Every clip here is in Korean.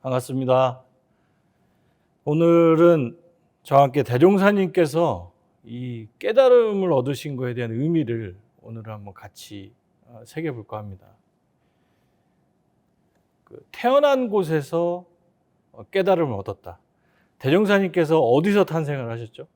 반갑습니다. 오늘은 저와 함께 대종사님께서 이 깨달음을 얻으신 거에 대한 의미를 오늘 한번 같이 새겨볼까 합니다. 태어난 곳에서 깨달음을 얻었다. 대종사님께서 어디서 탄생을 하셨죠?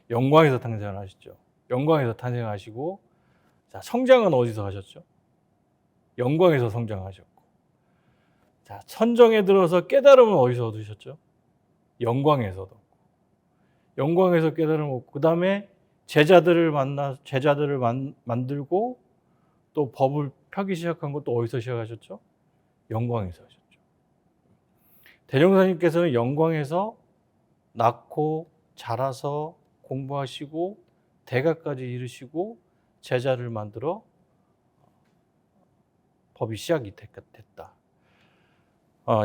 영광에서 탄생을 하셨죠. 영광에서 탄생하시고, 자, 성장은 어디서 하셨죠? 영광에서 성장하셨고, 자, 천정에 들어서 깨달음은 어디서 얻으셨죠? 영광에서 얻었고, 영광에서 깨달음을 얻고, 그 다음에 제자들을 만들고 또 법을 펴기 시작한 것도 어디서 시작하셨죠? 영광에서 하셨죠. 대종사님께서는 영광에서 낳고 자라서 공부하시고 대가까지 이르시고 제자를 만들어 법이 시작이 됐다.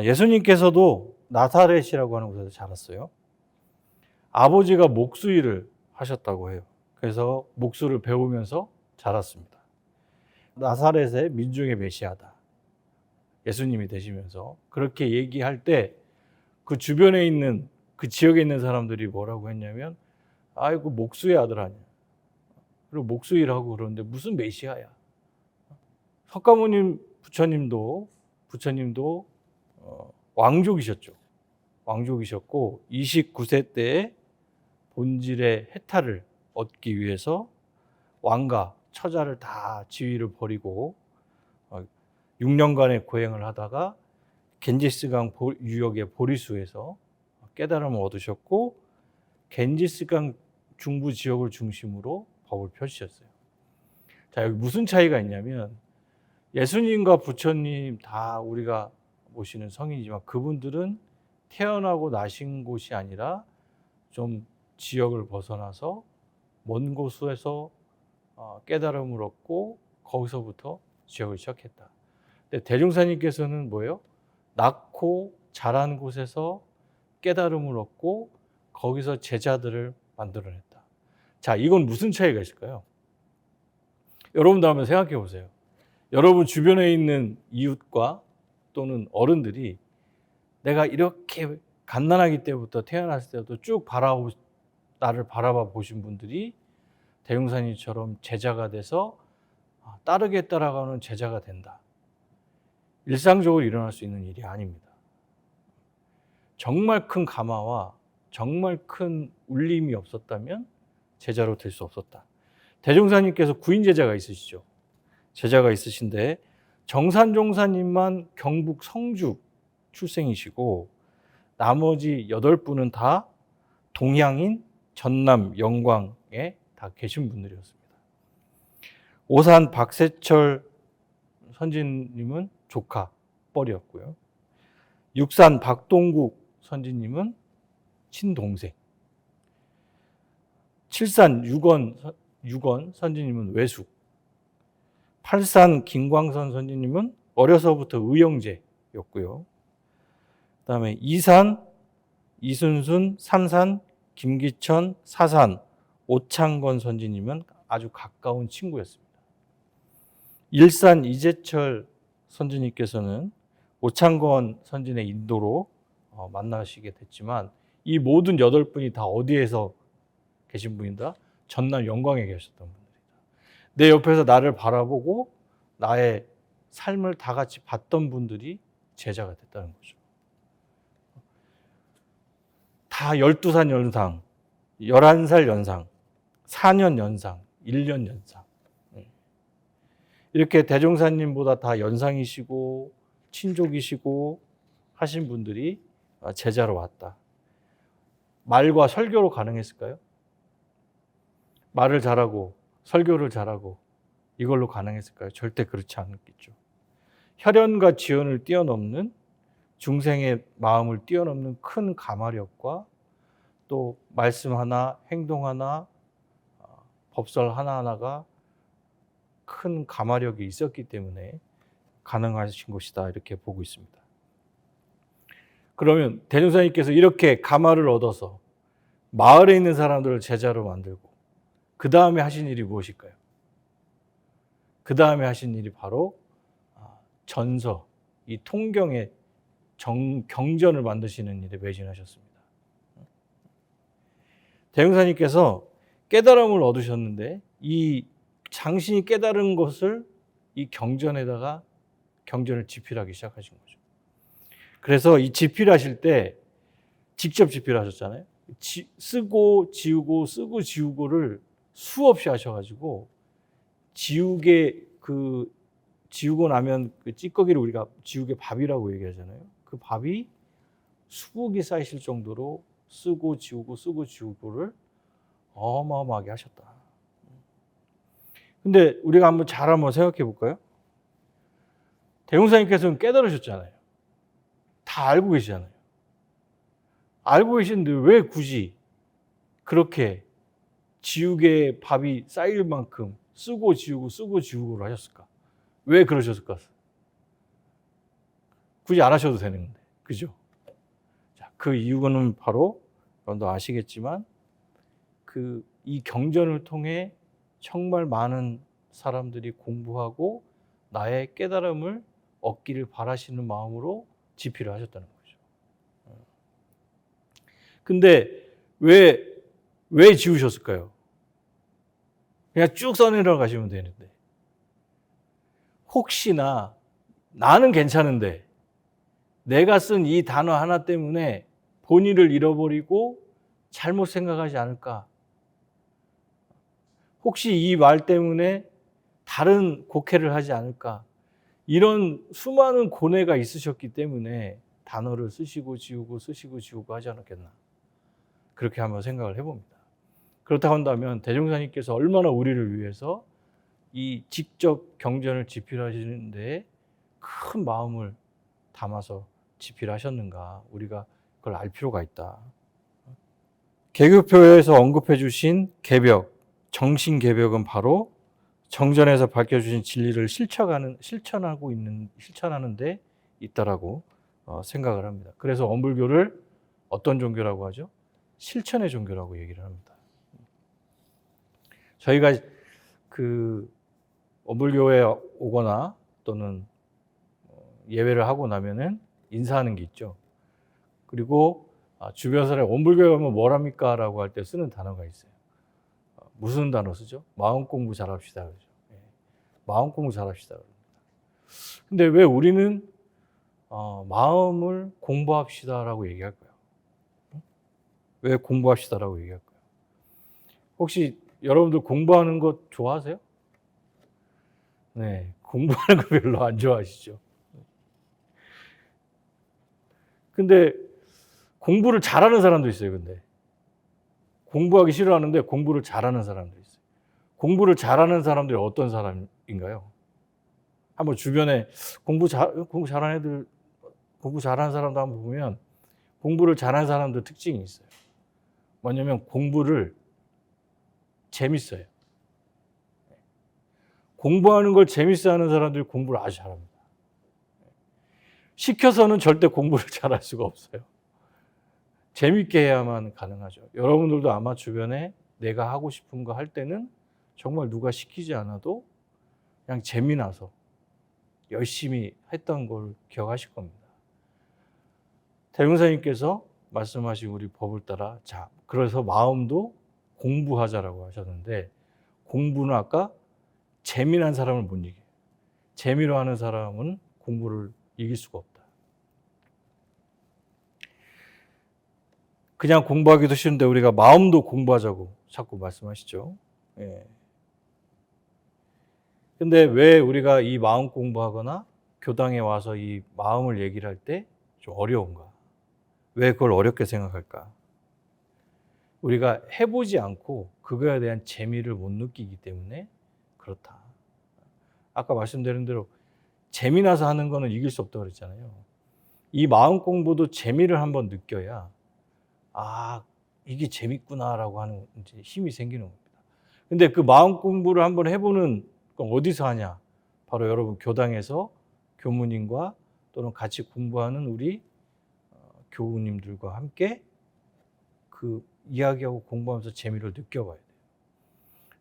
예수님께서도 나사렛이라고 하는 곳에서 자랐어요. 아버지가 목수일을 하셨다고 해요. 그래서 목수를 배우면서 자랐습니다. 나사렛의 민중의 메시아다. 예수님이 되시면서 그렇게 얘기할 때 그 주변에 있는 그 지역에 있는 사람들이 뭐라고 했냐면, 아이고 목수의 아들 아니야. 그리고 목수일하고 그러는데 무슨 메시아야. 석가모니 부처님도 왕족이셨죠. 왕족이셨고 29세 때에 본질의 해탈을 얻기 위해서 왕과 처자를 다 지위를 버리고 6년간의 고행을 하다가 겐지스강 유역의 보리수에서 깨달음을 얻으셨고 겐지스강 중부 지역을 중심으로 법을 펴주셨어요. 자, 여기 무슨 차이가 있냐면, 예수님과 부처님 다 우리가 모시는 성인이지만 그분들은 태어나고 나신 곳이 아니라 좀 지역을 벗어나서 먼 곳에서 깨달음을 얻고 거기서부터 지역을 시작했다. 근데 대종사님께서는 뭐예요? 낳고 자란 곳에서 깨달음을 얻고 거기서 제자들을 만들어냈다. 자, 이건 무슨 차이가 있을까요? 여러분도 한번 생각해 보세요. 여러분 주변에 있는 이웃과 또는 어른들이 내가 이렇게 갓난아기 때부터 태어났을 때부터 쭉 나를 바라봐 보신 분들이 대종사님처럼 제자가 돼서 따르게 따라가는 제자가 된다. 일상적으로 일어날 수 있는 일이 아닙니다. 정말 큰 감화와 정말 큰 울림이 없었다면 제자로 될 수 없었다. 대종사님께서 구인 제자가 있으시죠. 제자가 있으신데 정산종사님만 경북 성주 출생이시고 나머지 8분은 다 동양인 전남 영광에 다 계신 분들이었습니다. 오산 박세철 선지님은 조카 뻘이었고요. 육산 박동국 선지님은 친동생. 칠산 육원 선지님은 외숙. 팔산 김광선 선지님은 어려서부터 의형제였고요. 그다음에 이산 이순순, 삼산 김기천, 사산 오창건 선지님은 아주 가까운 친구였습니다. 일산 이재철 선지님께서는 오창건 선진의 인도로 만나시게 됐지만 이 모든 8분이 다 어디에서 계신 분이다? 전남 영광에 계셨던 분들이다. 내 옆에서 나를 바라보고 나의 삶을 다 같이 봤던 분들이 제자가 됐다는 거죠. 다 12살 연상, 11살 연상, 4년 연상, 1년 연상. 이렇게 대종사님보다 다 연상이시고 친족이시고 하신 분들이 제자로 왔다. 말과 설교로 가능했을까요? 말을 잘하고 설교를 잘하고 이걸로 가능했을까요? 절대 그렇지 않겠죠. 혈연과 지연을 뛰어넘는, 중생의 마음을 뛰어넘는 큰 가마력과 또 말씀 하나, 행동 하나, 법설 하나하나가 큰 가마력이 있었기 때문에 가능하신 것이다, 이렇게 보고 있습니다. 그러면 대종사님께서 이렇게 가마를 얻어서 마을에 있는 사람들을 제자로 만들고 그 다음에 하신 일이 무엇일까요? 그 다음에 하신 일이 바로 전서, 이 통경의 경전을 만드시는 일에 매진하셨습니다. 대흥사님께서 깨달음을 얻으셨는데 이 당신이 깨달은 것을 이 경전에다가 경전을 집필하기 시작하신 거죠. 그래서 이 집필하실 때 직접 집필하셨잖아요. 쓰고 지우고 쓰고 지우고를 수없이 하셔가지고 지우고 나면 그 찌꺼기를 우리가 지우개 밥이라고 얘기하잖아요. 그 밥이 수북이 쌓이실 정도로 쓰고 지우고를 어마어마하게 하셨다. 근데 우리가 한번 생각해 볼까요? 대웅사님께서는 깨달으셨잖아요. 다 알고 계시잖아요. 알고 계시는데 왜 굳이 그렇게 지우개 밥이 쌓일 만큼 쓰고 지우고를 하셨을까? 왜 그러셨을까? 굳이 안 하셔도 되는 건데, 그죠? 자, 그 이유는 바로 여러분도 아시겠지만 이 경전을 통해 정말 많은 사람들이 공부하고 나의 깨달음을 얻기를 바라시는 마음으로 집필을 하셨다는 거죠. 근데 왜 지우셨을까요? 그냥 쭉 써내려 가시면 되는데. 혹시나 나는 괜찮은데 내가 쓴 이 단어 하나 때문에 본의를 잃어버리고 잘못 생각하지 않을까? 혹시 이 말 때문에 다른 곡해를 하지 않을까? 이런 수많은 고뇌가 있으셨기 때문에 단어를 쓰시고 지우고 하지 않았겠나? 그렇게 한번 생각을 해봅니다. 그렇다고 한다면 대종사님께서 얼마나 우리를 위해서 이 직접 경전을 집필하시는 데 큰 마음을 담아서 집필하셨는가, 우리가 그걸 알 필요가 있다. 개교표에서 언급해 주신 개벽, 정신개벽은 바로 정전에서 밝혀주신 진리를 실천하는 데 있다라고 생각을 합니다. 그래서 원불교를 어떤 종교라고 하죠? 실천의 종교라고 얘기를 합니다. 저희가 원불교에 오거나 또는 예배를 하고 나면은 인사하는 게 있죠. 그리고 주변 사람이 원불교에 가면 뭘 합니까? 라고 할 때 쓰는 단어가 있어요. 무슨 단어 쓰죠? 마음 공부 잘합시다. 그러죠. 마음 공부 잘합시다. 근데 왜 우리는 마음을 공부합시다라고 얘기할까요? 왜 공부합시다라고 얘기할까요? 혹시 여러분들 공부하는 거 좋아하세요? 네, 공부하는 거 별로 안 좋아하시죠? 근데 공부를 잘하는 사람도 있어요, 근데. 공부하기 싫어하는데 공부를 잘하는 사람도 있어요. 공부를 잘하는 사람들이 어떤 사람인가요? 한번 주변에 공부 잘하는 애들, 공부 잘하는 사람도 한번 보면 공부를 잘하는 사람들 특징이 있어요. 뭐냐면 공부를 재밌어요. 공부하는 걸 재밌어 하는 사람들이 공부를 아주 잘합니다. 시켜서는 절대 공부를 잘할 수가 없어요. 재밌게 해야만 가능하죠. 여러분들도 아마 주변에 내가 하고 싶은 거 할 때는 정말 누가 시키지 않아도 그냥 재미나서 열심히 했던 걸 기억하실 겁니다. 대명사님께서 말씀하신 우리 법을 따라, 자, 그래서 마음도 공부하자라고 하셨는데, 공부는 아까 재미난 사람을 못 이겨요. 재미로 하는 사람은 공부를 이길 수가 없다. 그냥 공부하기도 싫은데 우리가 마음도 공부하자고 자꾸 말씀하시죠. 예. 근데 왜 우리가 이 마음 공부하거나 교당에 와서 이 마음을 얘기를 할 때 좀 어려운가? 왜 그걸 어렵게 생각할까? 우리가 해보지 않고 그거에 대한 재미를 못 느끼기 때문에 그렇다. 아까 말씀드린 대로 재미나서 하는 거는 이길 수 없다고 그랬잖아요. 이 마음 공부도 재미를 한번 느껴야, 아, 이게 재밌구나라고 하는 이제 힘이 생기는 겁니다. 근데 그 마음 공부를 한번 해보는 건 어디서 하냐? 바로 여러분 교당에서 교무님과 또는 같이 공부하는 우리 교우님들과 함께 그 이야기하고 공부하면서 재미를 느껴봐야 돼요.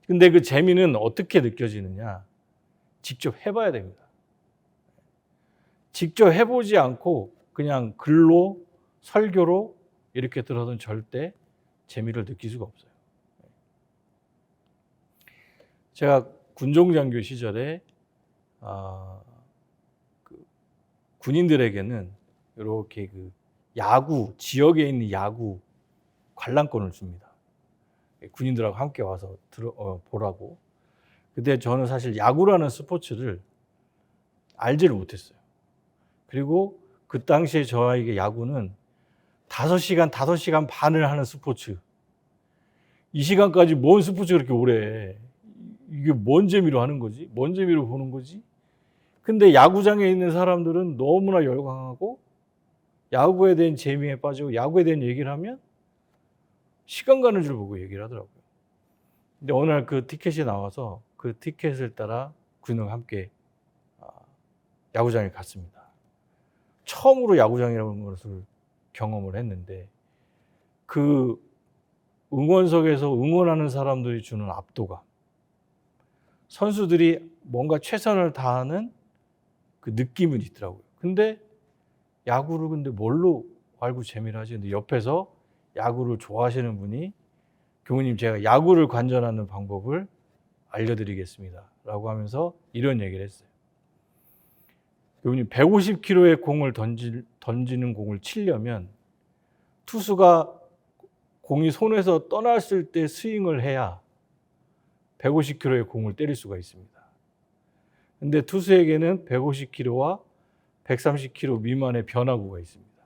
근데 그 재미는 어떻게 느껴지느냐? 직접 해봐야 됩니다. 직접 해보지 않고 그냥 글로 설교로 이렇게 들어서는 절대 재미를 느낄 수가 없어요. 제가 군종장교 시절에 군인들에게는 이렇게 야구, 지역에 있는 야구 관람권을 줍니다. 군인들하고 함께 와서 보라고. 근데 저는 사실 야구라는 스포츠를 알지를 못했어요. 그리고 그 당시에 저에게 야구는 5시간 반을 하는 스포츠. 이 시간까지 뭔 스포츠 그렇게 오래 해? 이게 뭔 재미로 하는 거지? 뭔 재미로 보는 거지? 근데 야구장에 있는 사람들은 너무나 열광하고 야구에 대한 재미에 빠지고 야구에 대한 얘기를 하면 시간 가는 줄 보고 얘기를 하더라고요. 근데 어느 날 그 티켓이 나와서 그 티켓을 따라 군인과 함께 야구장에 갔습니다. 처음으로 야구장이라는 것을 경험을 했는데 그 응원석에서 응원하는 사람들이 주는 압도감, 선수들이 뭔가 최선을 다하는 그 느낌은 있더라고요. 근데 야구를 뭘로 알고 재미를 하지? 근데 옆에서 야구를 좋아하시는 분이 교무님 제가 야구를 관전하는 방법을 알려드리겠습니다 라고 하면서 이런 얘기를 했어요. 교무님 150km의 공을 던지는 공을 치려면 투수가 공이 손에서 떠났을 때 스윙을 해야 150km의 공을 때릴 수가 있습니다. 근데 투수에게는 150km와 130km 미만의 변화구가 있습니다.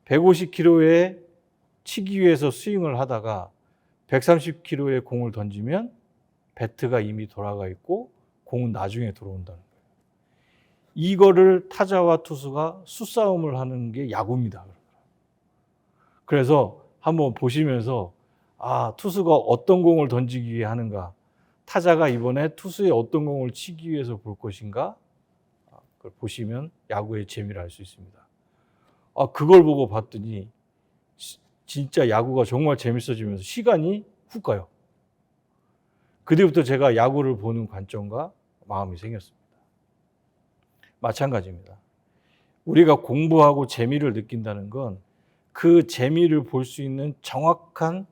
150km에 치기 위해서 스윙을 하다가 130km의 공을 던지면 배트가 이미 돌아가 있고 공은 나중에 들어온다는 거예요. 이거를 타자와 투수가 수싸움을 하는 게 야구입니다. 그래서 한번 보시면서 투수가 어떤 공을 던지기 위해 하는가, 타자가 이번에 투수의 어떤 공을 치기 위해서 볼 것인가, 그걸 보시면 야구의 재미를 알 수 있습니다. 그걸 보고 봤더니 진짜 야구가 정말 재밌어지면서 시간이 훅 가요. 그때부터 제가 야구를 보는 관점과 마음이 생겼습니다. 마찬가지입니다. 우리가 공부하고 재미를 느낀다는 건 그 재미를 볼 수 있는 정확한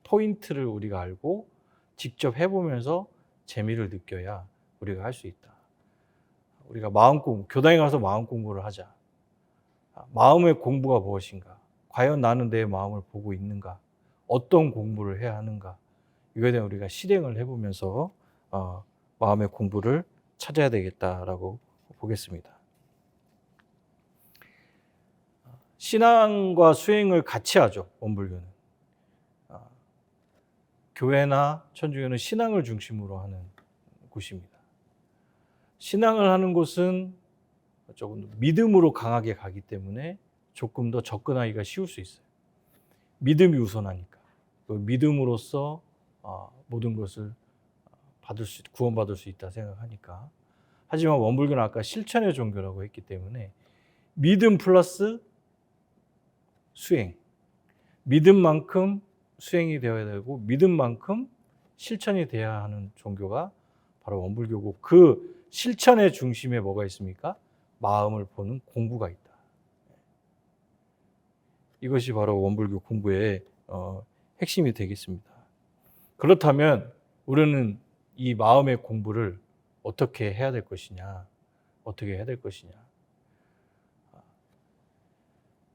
포인트를 우리가 알고 직접 해보면서 재미를 느껴야 우리가 할 수 있다. 우리가 마음 공부, 교당에 가서 마음 공부를 하자. 마음의 공부가 무엇인가? 과연 나는 내 마음을 보고 있는가? 어떤 공부를 해야 하는가? 이거에 대한 우리가 실행을 해보면서 마음의 공부를 찾아야 되겠다라고 보겠습니다. 신앙과 수행을 같이 하죠, 원불교는. 교회나 천주교는 신앙을 중심으로 하는 곳입니다. 신앙을 하는 곳은 조금 믿음으로 강하게 가기 때문에 조금 더 접근하기가 쉬울 수 있어요. 믿음이 우선하니까. 믿음으로써 모든 것을 구원받을 수 있다 생각하니까. 하지만 원불교는 아까 실천의 종교라고 했기 때문에 믿음 플러스 수행, 믿음만큼 수행이 되어야 되고 믿음만큼 실천이 돼야 하는 종교가 바로 원불교고, 그 실천의 중심에 뭐가 있습니까? 마음을 보는 공부가 있다. 이것이 바로 원불교 공부의 핵심이 되겠습니다. 그렇다면 우리는 이 마음의 공부를 어떻게 해야 될 것이냐? 어떻게 해야 될 것이냐?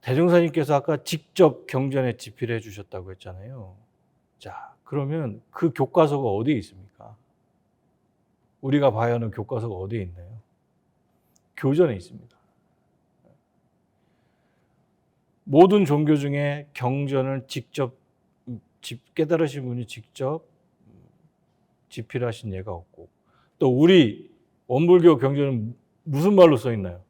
대종사님께서 아까 직접 경전에 집필해 주셨다고 했잖아요. 자, 그러면 그 교과서가 어디에 있습니까? 우리가 봐야 하는 교과서가 어디에 있나요? 교전에 있습니다. 모든 종교 중에 경전을 직접 깨달으신 분이 직접 집필하신 예가 없고, 또 우리 원불교 경전은 무슨 말로 써 있나요?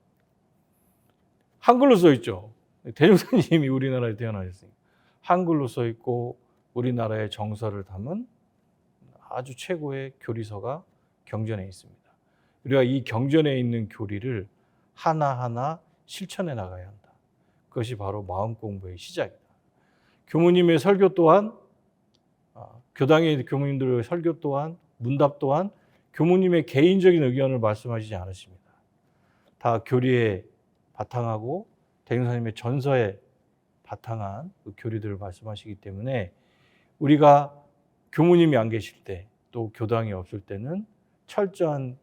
한글로 써 있죠. 대종사님이 우리나라에 태어나셨으니까 한글로 써 있고 우리나라의 정서를 담은 아주 최고의 교리서가 경전에 있습니다. 우리가 이 경전에 있는 교리를 하나하나 실천해 나가야 한다. 그것이 바로 마음 공부의 시작이다. 교무님의 설교 또한, 교당의 교무님들의 설교 또한, 문답 또한 교무님의 개인적인 의견을 말씀하시지 않으십니다. 다 교리에 바탕하고 대종사님의 전서에 바탕한 그 교리들을 말씀하시기 때문에 우리가 교무님이 안 계실 때 또 교당이 없을 때는 철저한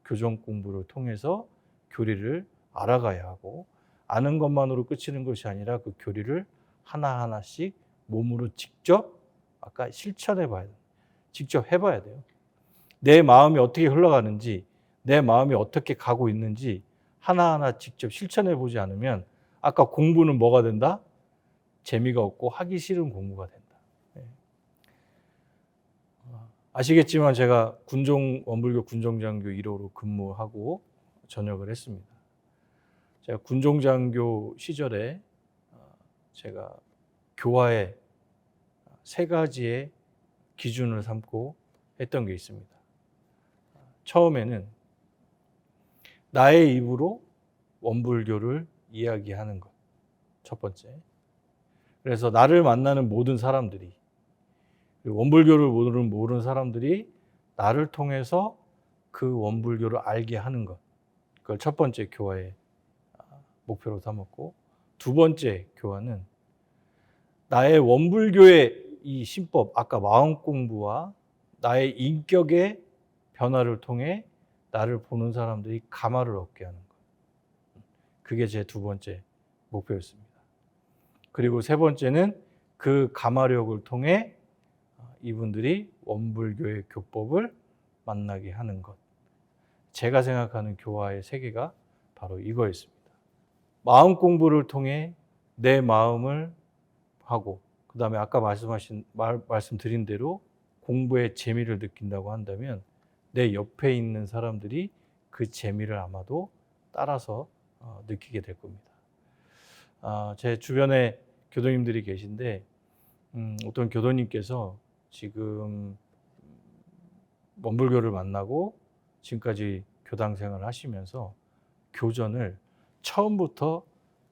교정 공부를 통해서 교리를 알아가야 하고 아는 것만으로 끝이는 것이 아니라 그 교리를 하나하나씩 몸으로 직접 아까 실천해 봐야 돼요. 직접 해봐야 돼요. 내 마음이 어떻게 흘러가는지 내 마음이 어떻게 가고 있는지 하나하나 직접 실천해 보지 않으면 아까 공부는 뭐가 된다? 재미가 없고 하기 싫은 공부가 된다. 아시겠지만 제가 원불교 군종장교 1호로 근무하고 전역을 했습니다. 제가 군종장교 시절에 제가 교화의 세 가지의 기준을 삼고 했던 게 있습니다. 처음에는 나의 입으로 원불교를 이야기하는 것, 첫 번째. 그래서 나를 만나는 모든 사람들이, 원불교를 모르는 사람들이 나를 통해서 그 원불교를 알게 하는 것, 그걸 첫 번째 교화의 목표로 삼았고, 두 번째 교화는 나의 원불교의 이 신법, 아까 마음 공부와 나의 인격의 변화를 통해 나를 보는 사람들이 감화를 얻게 하는 것. 그게 제 두 번째 목표였습니다. 그리고 세 번째는 그 감화력을 통해 이분들이 원불교의 교법을 만나게 하는 것. 제가 생각하는 교화의 세계가 바로 이거였습니다. 마음 공부를 통해 내 마음을 하고 그 다음에 아까 말씀드린 대로 공부의 재미를 느낀다고 한다면 내 옆에 있는 사람들이 그 재미를 아마도 따라서 느끼게 될 겁니다. 제 주변에 교도님들이 계신데 어떤 교도님께서 지금 원불교를 만나고 지금까지 교당 생활을 하시면서 교전을 처음부터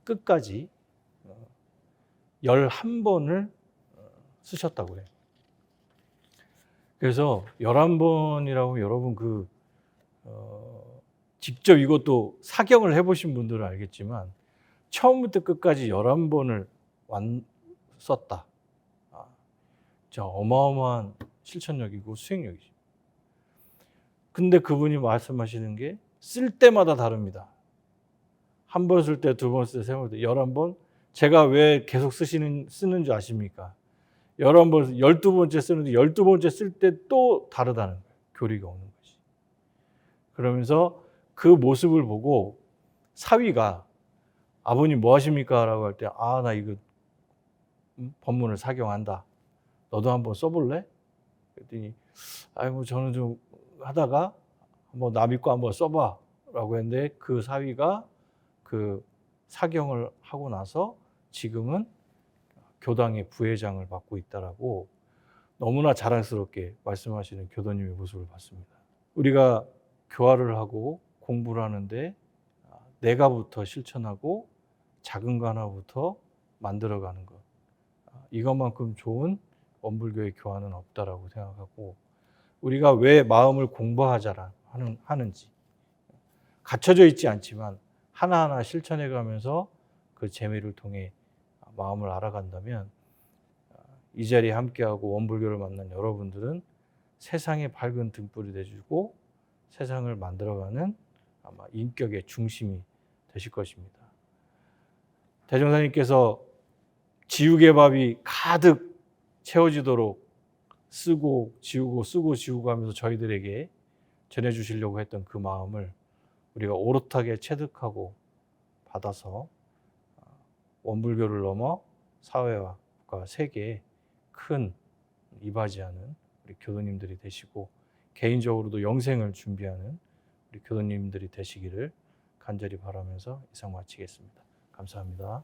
끝까지 11번을 쓰셨다고 해요. 그래서 11번이라고 여러분 직접 이것도 사경을 해보신 분들은 알겠지만 처음부터 끝까지 11번을 썼다. 진짜 어마어마한 실천력이고 수행력이죠. 근데 그분이 말씀하시는 게 쓸 때마다 다릅니다. 한 번 쓸 때, 두 번 쓸 때, 세 번 쓸 때, 11번. 제가 왜 계속 쓰는 줄 아십니까? 11번, 12번째 쓰는데 12번째 쓸 때 또 다르다는 거예요. 교리가 오는 것이. 그러면서 그 모습을 보고 사위가 아버님 뭐 하십니까? 라고 할 때 나 이거 법문을 사경한다. 너도 한번 써볼래? 그랬더니 저는 좀 하다가 한번 나 믿고 한번 써봐 라고 했는데 그 사위가 그 사경을 하고 나서 지금은 교당의 부회장을 맡고 있다라고 너무나 자랑스럽게 말씀하시는 교도님의 모습을 봤습니다. 우리가 교화를 하고 공부를 하는데 내가부터 실천하고 작은 거 하나부터 만들어가는 것, 이것만큼 좋은 원불교의 교화는 없다라고 생각하고 우리가 왜 마음을 공부하자라 하는지 갖춰져 있지 않지만 하나하나 실천해가면서 그 재미를 통해 마음을 알아간다면 이 자리에 함께하고 원불교를 만난 여러분들은 세상의 밝은 등불이 되주고 세상을 만들어가는 아마 인격의 중심이 되실 것입니다. 대종사님께서 지우개 밥이 가득 채워지도록 쓰고 지우고 하면서 저희들에게 전해주시려고 했던 그 마음을 우리가 오롯하게 체득하고 받아서 원불교를 넘어 사회와 국가, 세계에 큰 이바지하는 우리 교도님들이 되시고 개인적으로도 영생을 준비하는 우리 교도님들이 되시기를 간절히 바라면서 이상 마치겠습니다. 감사합니다.